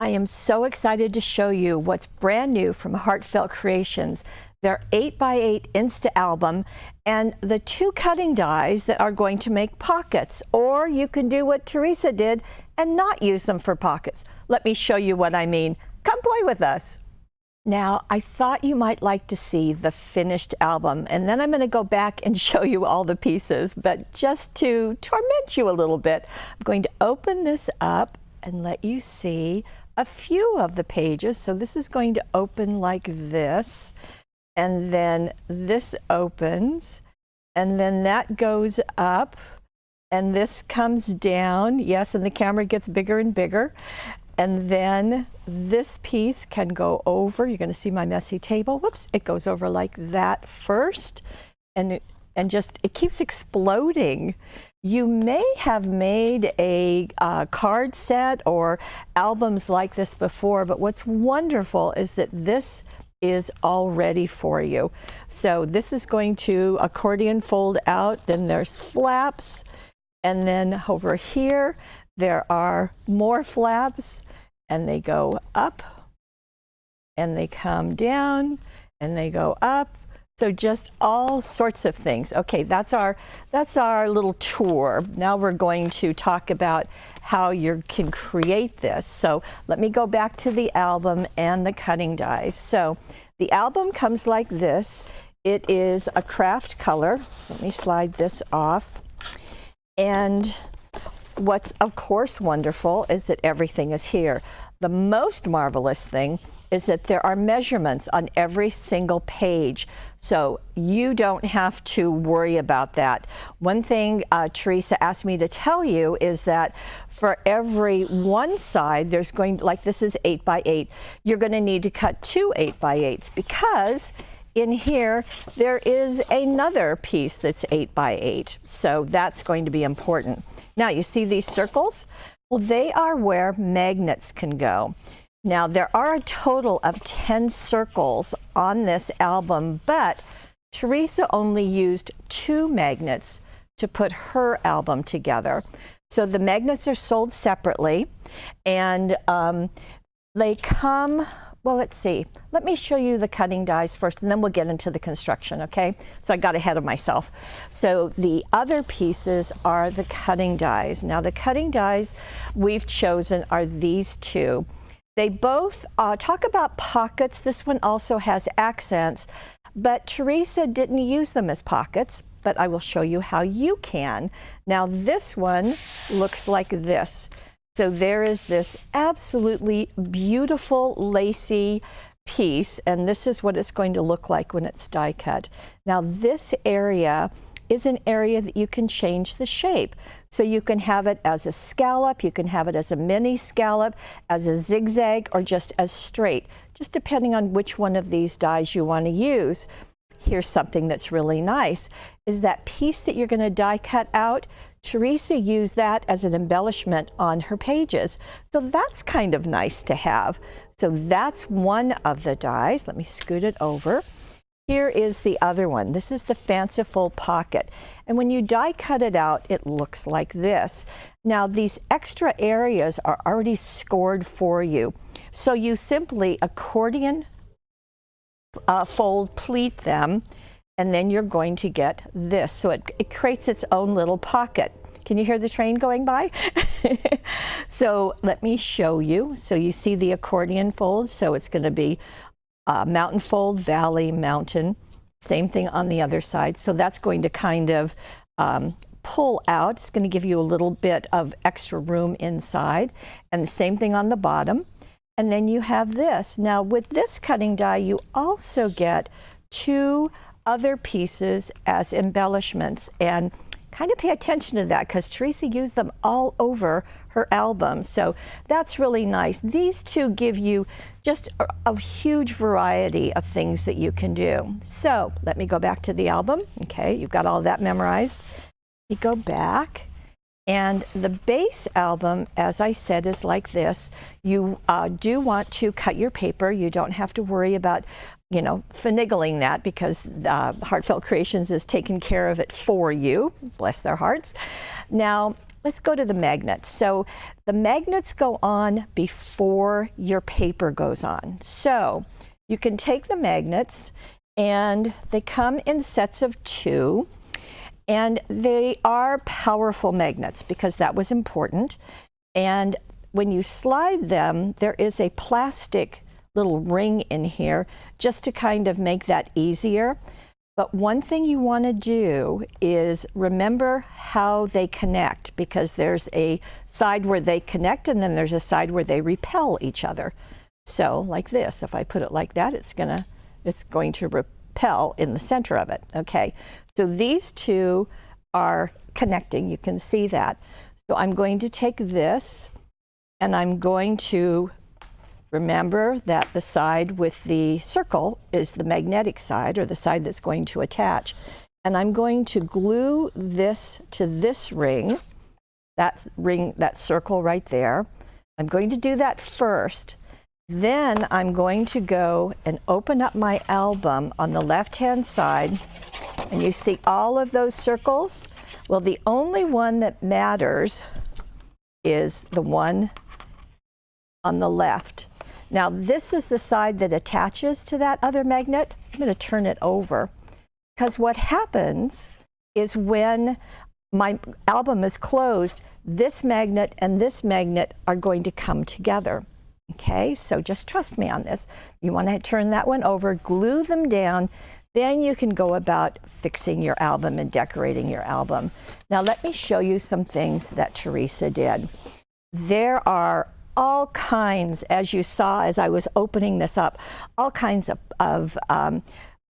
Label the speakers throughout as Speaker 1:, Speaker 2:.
Speaker 1: I am so excited to show you what's brand new from Heartfelt Creations. Their 8x8 Insta album and the 2 cutting dies that are going to make pockets. Or you can do what Teresa did and not use them for pockets. Let me show you what I mean. Come play with us. Now, I thought you might like to see the finished album, and then I'm going to go back and show you all the pieces. But just to torment you a little bit, I'm going to open this up and let you see a few of the pages. So this is going to open like this, and then this opens, and then that goes up, and this comes down. Yes, and the camera gets bigger and bigger. And then this piece can go over. You're going to see my messy table. Whoops, it goes over like that first, and it keeps exploding. You may have made a card set or albums like this before, but what's wonderful is that this is all ready for you. So this is going to accordion fold out, then there's flaps, and then over here there are more flaps, and they go up, and they come down, and they go up. So just all sorts of things. Okay, that's our little tour. Now we're going to talk about how you can create this. So let me go back to the album and the cutting dies. So the album comes like this. It is a craft color. So let me slide this off. And what's of course wonderful is that everything is here. The most marvelous thing is that there are measurements on every single page, so you don't have to worry about that. One thing Teresa asked me to tell you is that for every one side, there's going, like this is 8x8, you're going to need to cut 2 8x8s because in here there is another piece that's 8x8, so that's going to be important. Now you see these circles? Well, they are where magnets can go. Now, there are a total of 10 circles on this album, but Teresa only used 2 magnets to put her album together. So the magnets are sold separately, and they come, well, let's see. Let me show you the cutting dies first, and then we'll get into the construction, okay? So I got ahead of myself. So the other pieces are the cutting dies. Now, the cutting dies we've chosen are these 2. They both talk about pockets. This one also has accents, but Teresa didn't use them as pockets, but I will show you how you can. Now this one looks like this. So there is this absolutely beautiful lacy piece, and this is what it's going to look like when it's die cut. Now this area is an area that you can change the shape. So you can have it as a scallop, you can have it as a mini scallop, as a zigzag, or just as straight, just depending on which one of these dies you want to use. Here's something that's really nice, is that piece that you're going to die cut out, Teresa used that as an embellishment on her pages. So that's kind of nice to have. So that's one of the dies. Let me scoot it over. Here is the other one. This is the fanciful pocket. And when you die cut it out, it looks like this. Now these extra areas are already scored for you. So you simply accordion fold pleat them, and then you're going to get this. So it creates its own little pocket. Can you hear the train going by? So let me show you. So you see the accordion folds. So it's going to be mountain fold, valley, mountain. Same thing on the other side. So that's going to kind of pull out. It's going to give you a little bit of extra room inside. And the same thing on the bottom. And then you have this. Now with this cutting die, you also get 2 other pieces as embellishments. And kind of pay attention to that because Teresa used them all over her album. So that's really nice. These 2 give you just a huge variety of things that you can do. So let me go back to the album. Okay, you've got all that memorized. You go back, and the base album, as I said, is like this. You do want to cut your paper. You don't have to worry about finagling that because Heartfelt Creations is taking care of it for you. Bless their hearts. Now, let's go to the magnets. So the magnets go on before your paper goes on. So you can take the magnets, and they come in sets of 2, and they are powerful magnets because that was important. And when you slide them, there is a plastic little ring in here just to kind of make that easier. But one thing you want to do is remember how they connect, because there's a side where they connect and then there's a side where they repel each other. So like this, if I put it like that, it's going to repel in the center of it. Okay, so these two are connecting. You can see that. So I'm going to take this, and I'm going to remember that the side with the circle is the magnetic side, or the side that's going to attach. And I'm going to glue this to this ring, that circle right there. I'm going to do that first. Then I'm going to go and open up my album on the left-hand side, and you see all of those circles? Well, the only one that matters is the one on the left. Now, this is the side that attaches to that other magnet. I'm going to turn it over, because what happens is when my album is closed, this magnet and this magnet are going to come together. Okay, so just trust me on this. You want to turn that one over, glue them down, then you can go about fixing your album and decorating your album. Now, let me show you some things that Teresa did. There are all kinds, as you saw as I was opening this up, all kinds of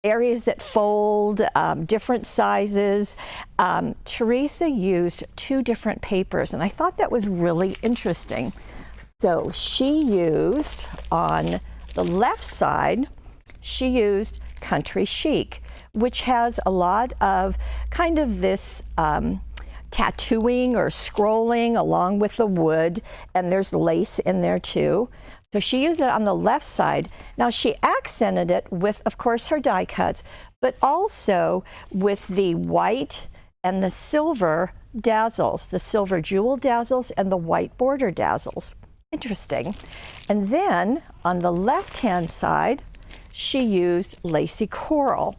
Speaker 1: areas that fold, different sizes. Teresa used 2 different papers, and I thought that was really interesting. So she used, on the left side, she used Country Chic, which has a lot of kind of this tattooing or scrolling along with the wood, and there's lace in there too. So she used it on the left side. Now she accented it with, of course, her die cuts, but also with the white and the silver dazzles, the silver jewel dazzles and the white border dazzles. Interesting. And then on the left-hand side, she used lacy coral.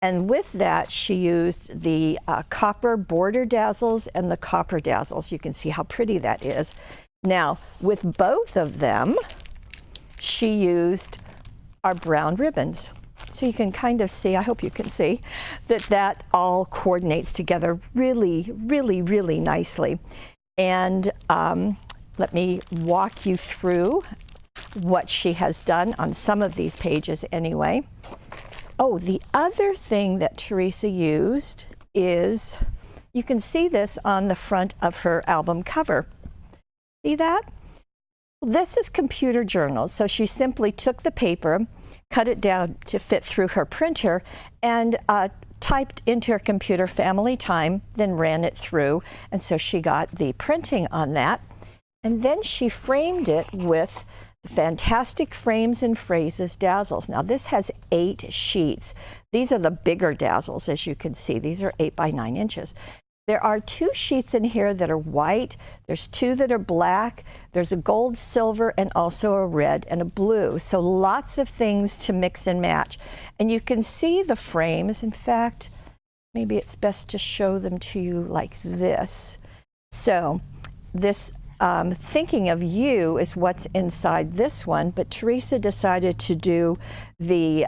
Speaker 1: And with that, she used the copper border dazzles and the copper dazzles. You can see how pretty that is. Now, with both of them, she used our brown ribbons. So you can kind of see, I hope you can see, that all coordinates together really, really, really nicely. And let me walk you through what she has done on some of these pages anyway. Oh, the other thing that Teresa used is, you can see this on the front of her album cover. See that? This is computer journals. So she simply took the paper, cut it down to fit through her printer, and typed into her computer family time, then ran it through. And so she got the printing on that. And then she framed it with fantastic frames and phrases dazzles. Now this has 8 sheets. These are the bigger dazzles, as you can see. These are 8 by 9 inches. There are 2 sheets in here that are white. There's 2 that are black. There's a gold, silver, and also a red and a blue. So lots of things to mix and match. And you can see the frames. In fact, maybe it's best to show them to you like this. So this Thinking of You is what's inside this one, but Teresa decided to do the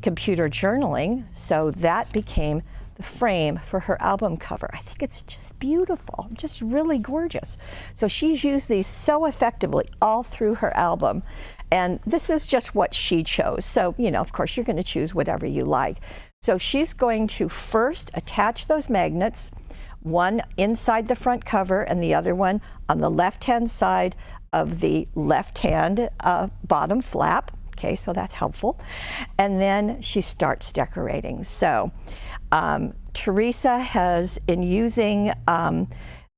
Speaker 1: computer journaling, so that became the frame for her album cover. I think it's just beautiful, just really gorgeous. So she's used these so effectively all through her album, and this is just what she chose. So, you know, of course, you're going to choose whatever you like. So she's going to first attach those magnets, one inside the front cover and the other one on the left-hand side of the left-hand bottom flap. Okay, so that's helpful. And then she starts decorating. So Teresa has, in using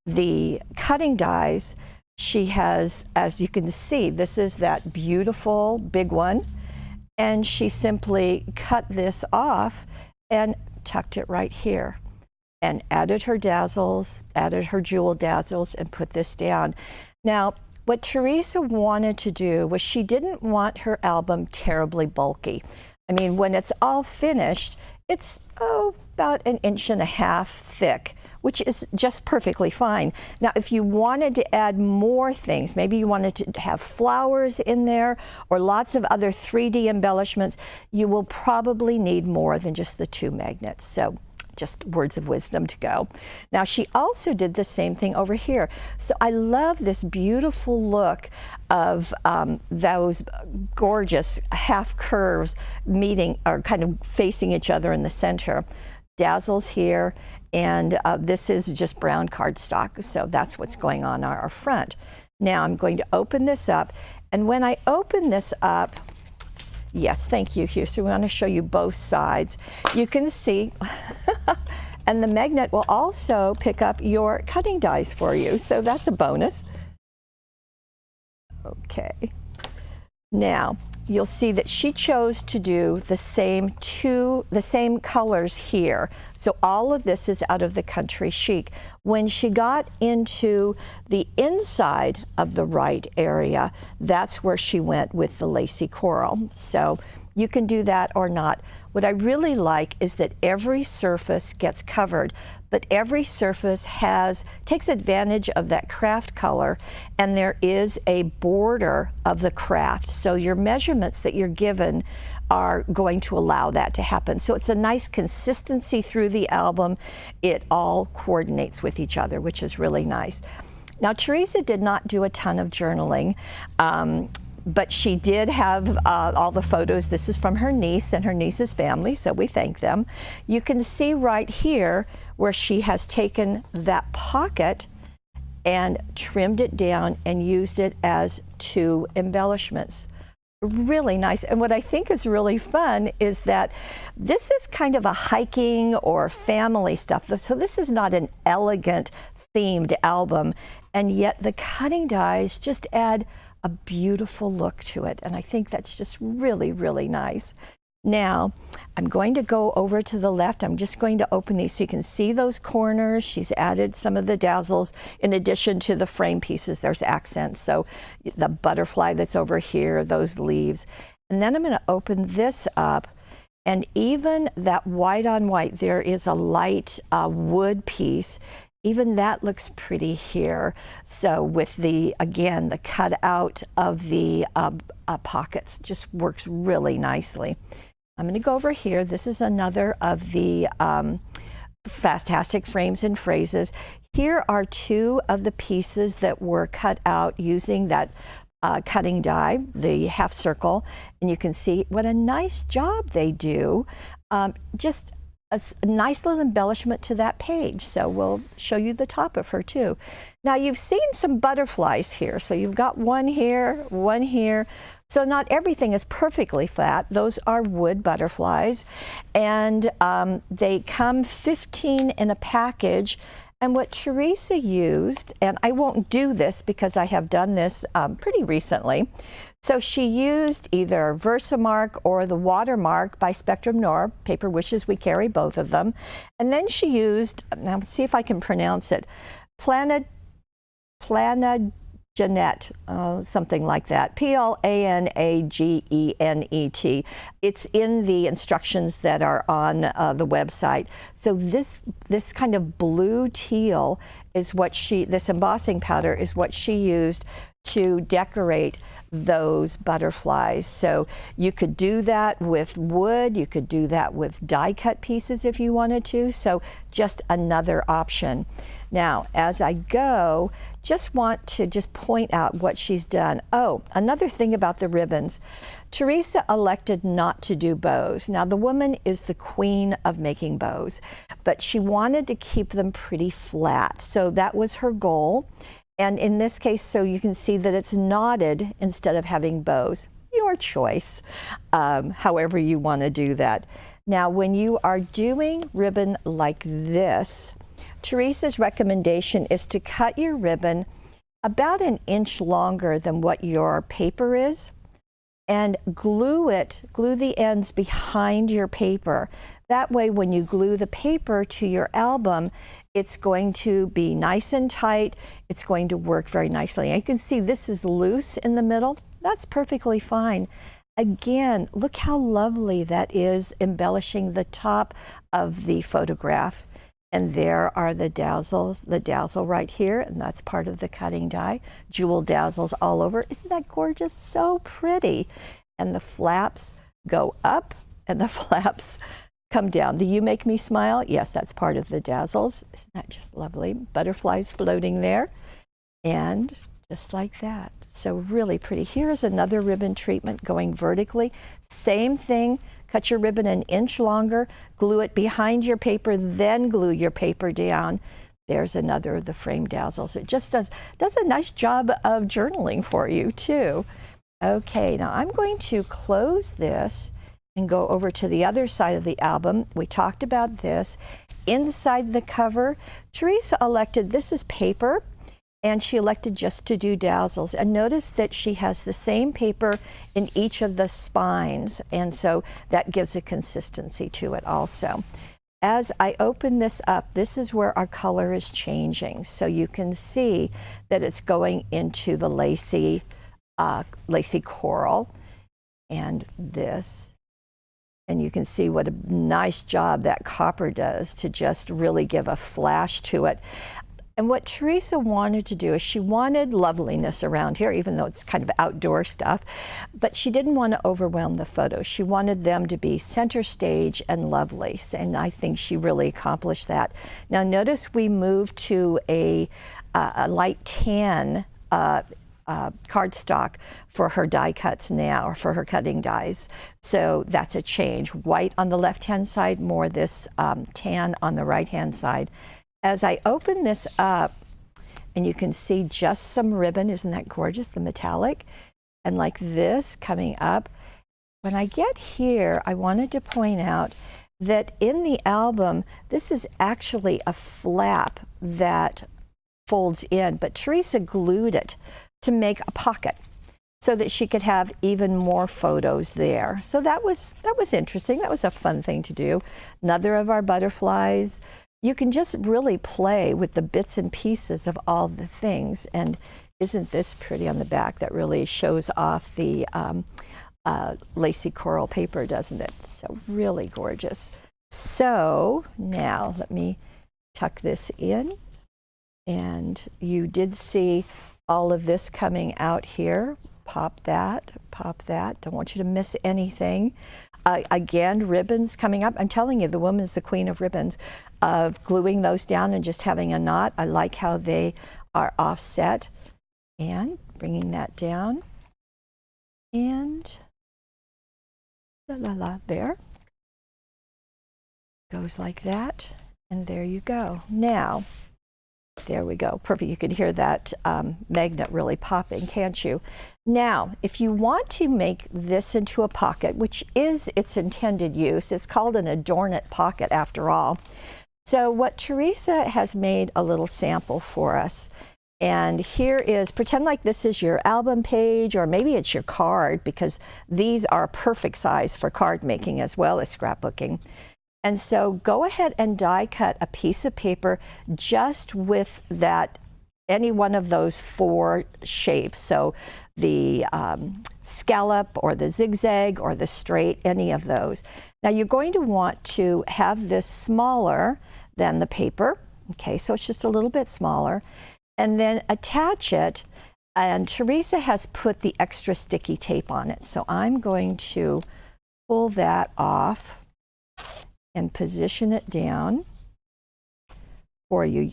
Speaker 1: the cutting dies, she has, as you can see, this is that beautiful big one. And she simply cut this off and tucked it right here. and added her dazzles, added her jewel dazzles, and put this down. Now, what Teresa wanted to do was she didn't want her album terribly bulky. I mean, when it's all finished, it's about 1.5 inches thick, which is just perfectly fine. Now, if you wanted to add more things, maybe you wanted to have flowers in there or lots of other 3D embellishments, you will probably need more than just the 2 magnets. So just words of wisdom to go. Now, she also did the same thing over here. So I love this beautiful look of those gorgeous half curves meeting or kind of facing each other in the center. Dazzles here, and this is just brown cardstock, so that's what's going on our front. Now I'm going to open this up, and when I open this up, yes, thank you, Hugh. So we want to show you both sides. You can see, and the magnet will also pick up your cutting dies for you, so that's a bonus. Okay. Now, you'll see that she chose to do the same colors here. So all of this is out of the Country Chic. When she got into the inside of the right area, that's where she went with the lacy coral. So you can do that or not. What I really like is that every surface gets covered, but every surface takes advantage of that craft color, and there is a border of the craft. So your measurements that you're given are going to allow that to happen. So it's a nice consistency through the album. It all coordinates with each other, which is really nice. Now, Teresa did not do a ton of journaling. But she did have all the photos. This is from her niece and her niece's family, so we thank them. You can see right here where she has taken that pocket and trimmed it down and used it as 2 embellishments. Really nice. And what I think is really fun is that this is kind of a hiking or family stuff. So this is not an elegant themed album, and yet the cutting dies just add a beautiful look to it, and I think that's just really, really nice. Now, I'm going to go over to the left. I'm just going to open these so you can see those corners. She's added some of the dazzles in addition to the frame pieces. There's accents, so the butterfly that's over here, those leaves. And then I'm going to open this up, and even that white on white, there is a light wood piece. Even that looks pretty here. So with the, again, the cutout of the pockets just works really nicely. I'm going to go over here. This is another of the Fastastic frames and phrases. Here are 2 of the pieces that were cut out using that cutting die, the half circle, and you can see what a nice job they do. Just a nice little embellishment to that page. So we'll show you the top of her too. Now you've seen some butterflies here. So you've got one here, one here. So not everything is perfectly flat. Those are wood butterflies, and they come 15 in a package. And what Teresa used, and I won't do this because I have done this pretty recently, so she used either Versamark or the Watermark by Spectrum Noir, Paper Wishes, we carry both of them. And then she used, now let's see if I can pronounce it, Planagenet, something like that, Planagenet. It's in the instructions that are on the website. So this kind of blue teal is what this embossing powder is what she used to decorate those butterflies. So you could do that with wood, you could do that with die cut pieces if you wanted to. So just another option. Now, as I go, just want to point out what she's done. Oh, another thing about the ribbons. Teresa elected not to do bows. Now, the woman is the queen of making bows, but she wanted to keep them pretty flat. So that was her goal. And in this case, so you can see that it's knotted instead of having bows. Your choice, however you want to do that. Now, when you are doing ribbon like this, Teresa's recommendation is to cut your ribbon about 1 inch longer than what your paper is. and glue the ends behind your paper. That way, when you glue the paper to your album, it's going to be nice and tight. It's going to work very nicely. And you can see this is loose in the middle. That's perfectly fine. Again, look how lovely that is, embellishing the top of the photograph. And there are the dazzles, the dazzle right here, and that's part of the cutting die. Jewel dazzles all over. Isn't that gorgeous? So pretty. And the flaps go up and the flaps come down. Do you make me smile? Yes, that's part of the dazzles. Isn't that just lovely? Butterflies floating there. And just like that. So really pretty. Here's another ribbon treatment going vertically. Same thing. Cut your ribbon an inch longer, glue it behind your paper, then glue your paper down. There's another of the frame dazzles. It just does a nice job of journaling for you too. Okay, now I'm going to close this and go over to the other side of the album. We talked about this. Inside the cover, Teresa elected, this is paper, and she elected just to do dazzles. And notice that she has the same paper in each of the spines, and so that gives a consistency to it also. As I open this up, this is where our color is changing. So you can see that it's going into the lacy coral and this. And you can see what a nice job that copper does to just really give a flash to it. And what Teresa wanted to do is she wanted loveliness around here, even though it's kind of outdoor stuff, but she didn't want to overwhelm the photos. She wanted them to be center stage and lovely, and I think she really accomplished that. Now notice we moved to a light tan cardstock for her die cuts now, or for her cutting dies. So that's a change. White on the left-hand side, more this tan on the right-hand side. As I open this up, and you can see just some ribbon, isn't that gorgeous, the metallic? And like this coming up. When I get here, I wanted to point out that in the album, this is actually a flap that folds in, but Teresa glued it to make a pocket so that she could have even more photos there. So that was interesting. That was a fun thing to do. Another of our butterflies. You can just really play with the bits and pieces of all the things. And isn't this pretty on the back? That really shows off the lacy coral paper, doesn't it? So really gorgeous. So now let me tuck this in. And you did see all of this coming out here. Pop that, pop that. Don't want you to miss anything. Again, ribbons coming up. I'm telling you, the woman's the queen of ribbons, of gluing those down and just having a knot. I like how they are offset. And bringing that down. And la la la, there. Goes like that. And there you go. Now, there we go. Perfect. You can hear that magnet really popping, can't you? Now, if you want to make this into a pocket, which is its intended use, it's called an adornment pocket after all. So what Teresa has made a little sample for us. And here is, pretend like this is your album page, or maybe it's your card, because these are perfect size for card making as well as scrapbooking. And so go ahead and die cut a piece of paper just with that, any one of those four shapes. So the scallop or the zigzag or the straight, any of those. Now you're going to want to have this smaller than the paper. Okay, so it's just a little bit smaller. And then attach it. And Teresa has put the extra sticky tape on it. So I'm going to pull that off and position it down for you.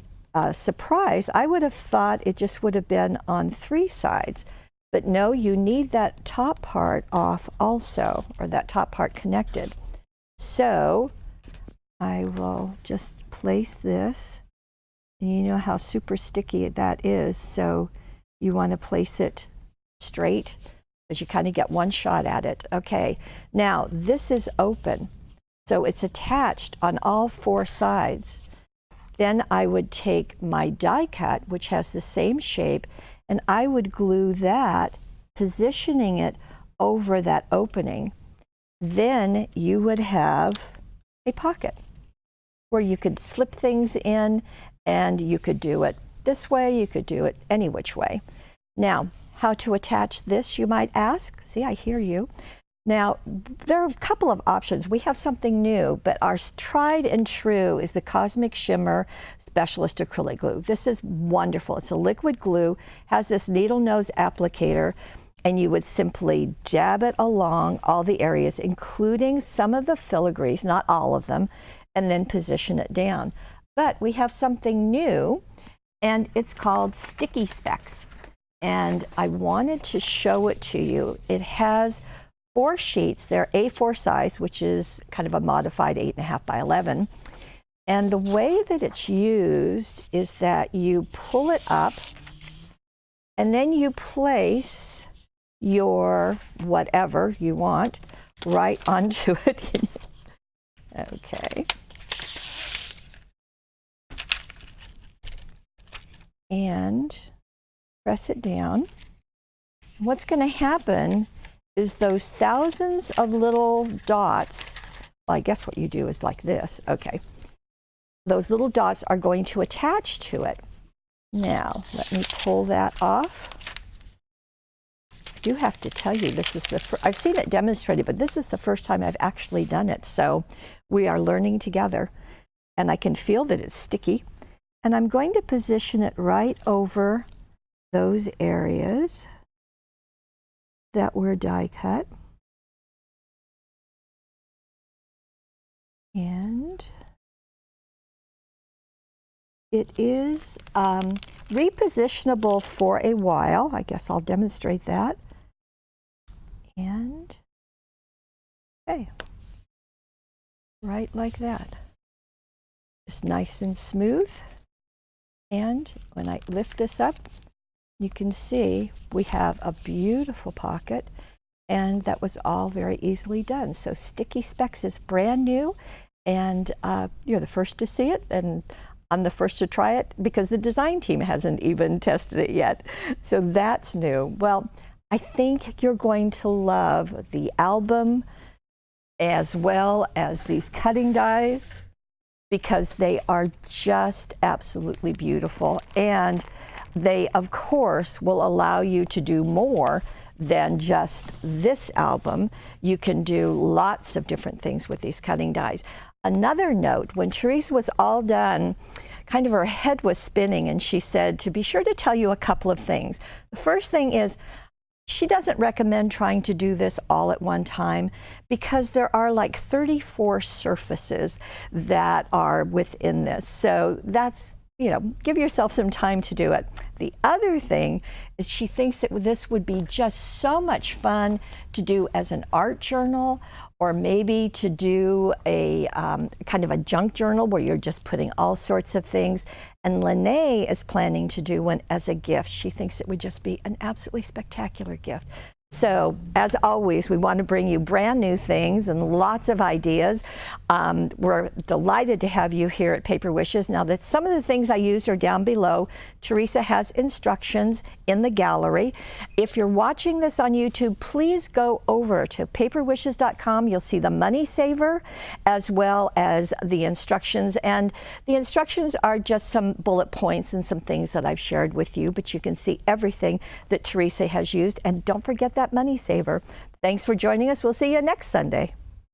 Speaker 1: Surprise, I would have thought it just would have been on three sides, but no, you need that top part off also, or that top part connected. So I will just place this, and you know how super sticky that is, so you want to place it straight, because you kind of get one shot at it. Okay, now this is open. So it's attached on all four sides. Then I would take my die cut, which has the same shape, and I would glue that, positioning it over that opening, then you would have a pocket where you could slip things in, and you could do it this way, you could do it any which way. Now, how to attach this, you might ask? See, I hear you. Now, there are a couple of options. We have something new, but our tried and true is the Cosmic Shimmer Specialist Acrylic Glue. This is wonderful. It's a liquid glue, has this needle nose applicator, and you would simply dab it along all the areas, including some of the filigrees, not all of them, and then position it down. But we have something new, and it's called Sticky Specs. And I wanted to show it to you. It has 4 sheets. They're A4 size, which is kind of a modified 8.5 by 11. And the way that it's used is that you pull it up, and then you place your whatever you want right onto it. Okay. And press it down. What's going to happen is those thousands of little dots, well, I guess what you do is like this, okay. Those little dots are going to attach to it. Now, let me pull that off. I do have to tell you, this is I've seen it demonstrated, but this is the first time I've actually done it, so we are learning together. And I can feel that it's sticky. And I'm going to position it right over those areas that were die cut. And it is repositionable for a while. I guess I'll demonstrate that. And, okay, right like that. Just nice and smooth. And when I lift this up, you can see we have a beautiful pocket, and that was all very easily done. So Sticky Specs is brand new, and you're the first to see it, and I'm the first to try it because the design team hasn't even tested it yet. So that's new. Well, I think you're going to love the album as well as these cutting dies, because they are just absolutely beautiful, and they of course will allow you to do more than just this album. You can do lots of different things with these cutting dies. Another note, when Therese was all done, kind of her head was spinning, and she said to be sure to tell you a couple of things. The first thing is, she doesn't recommend trying to do this all at one time because there are like 34 surfaces that are within this. So that's, you know, give yourself some time to do it. The other thing is she thinks that this would be just so much fun to do as an art journal, or maybe to do a kind of a junk journal where you're just putting all sorts of things. And Lene is planning to do one as a gift. She thinks it would just be an absolutely spectacular gift. So, as always, we want to bring you brand new things and lots of ideas. We're delighted to have you here at Paper Wishes. Now, that some of the things I used are down below. Teresa has instructions in the gallery. If you're watching this on YouTube, please go over to paperwishes.com. You'll see the money saver as well as the instructions. And the instructions are just some bullet points and some things that I've shared with you, but you can see everything that Teresa has used. And don't forget that money saver. Thanks for joining us. We'll see you next Sunday.